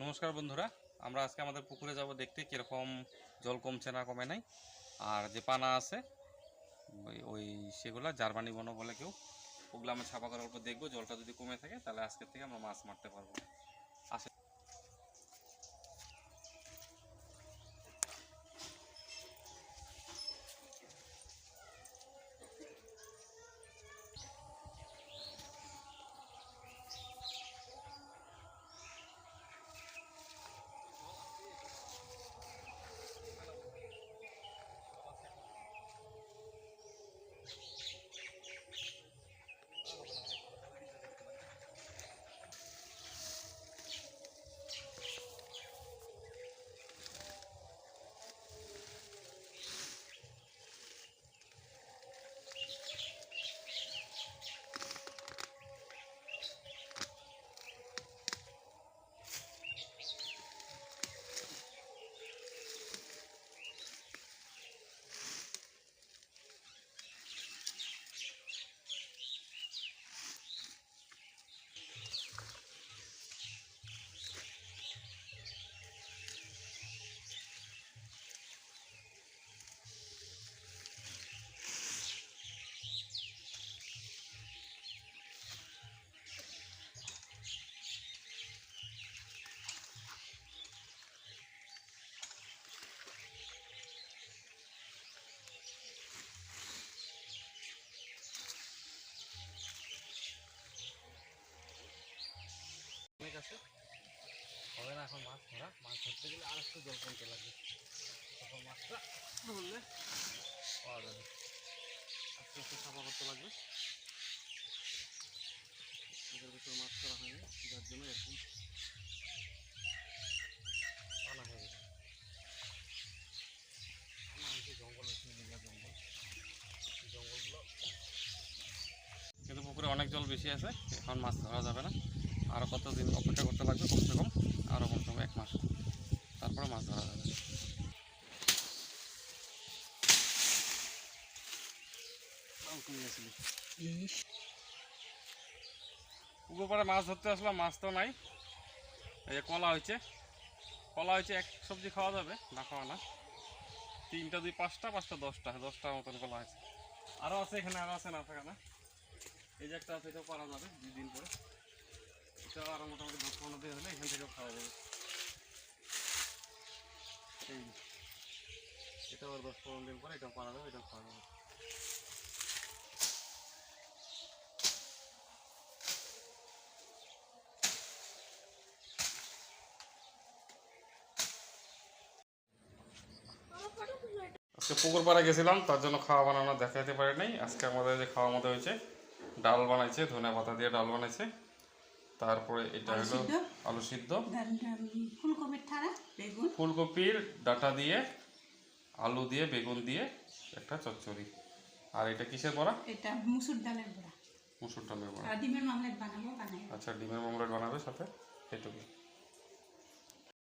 নমস্কার বন্ধুরা, আমরা আজকে আমাদের পুকুরে যাব দেখতে কিরকম জল কমছে না কমে নাই। আর যে পানা আছে ওই সেগুলা জার্মানি বনো বলে কেউ, ওগুলো আমরা ছাপা করার উপর দেখবো। জলটা যদি কমে থাকে তাহলে আজকের থেকে আমরা মাছ মারতে পারবো। আসে হবে না এখন মাছ ধরা। মাছ ধরতে গেলে আর একটু জল কমতে লাগবে, তখন মাছটা ধরলে পাওয়া যাবে। আস্তে আস্তে সাফা করতে লাগবে। এদের ভিতরে মাছ ধরা হয়নি, যার জন্য এরকম আনা হয়ে গেছে। জঙ্গল আছে, জঙ্গলগুলো কিন্তু পুকুরে অনেক জল বেশি আছে, এখন মাছ ধরা যাবে না। আরও কতদিন অপেক্ষা করতে লাগবে, কমসে কম আরও কমসে কম 1 মাস, তারপরে মাছ ধরা যাবে। পুকুর পাড়ে মাছ ধরতে আসলাম, মাছ তো নাই। এই যে কলা হয়েছে এক সবজি খাওয়া যাবে, না খাওয়া না। 3টা 2 5টা 5টা 10টার মতন কলা আছে। আরও আছে এখানে, আরও আছে না থাকা না। এই যে একটা আছে, এটাও পারা যাবে 2 দিন পরে। এটাও আরও মোটামুটি 10-15 দিন হলে এখান থেকেও খাওয়া যাবে। এই এটাও আর 10-15 দিন পরে এটাও পারা যাবে, এটাও খাওয়া যাবে। আজকে পুকুর পাড়ে গেছিলাম, তার জন্য খাওয়া বানানো দেখাতে পারি নাই। আজকে আমাদের যে খাওয়ার মধ্যে হয়েছে, ডাল বানাইছে, ধনে পাতা দিয়ে ডাল বানাইছে। তারপরে এটা হলো আলু সিদ্ধ, ফুলকপির ডাঁটা দিয়ে, আলু দিয়ে, বেগুন দিয়ে একটা চচ্চড়ি। আর এটা কিসের বড়া? এটা মুসুর ডালের বড়া। মুসুর ডালের বড়া। আর ডিমের মামলেট বানাবো, আচ্ছা, ডিমের মামলেট বানাবে সাথে, এটুকু।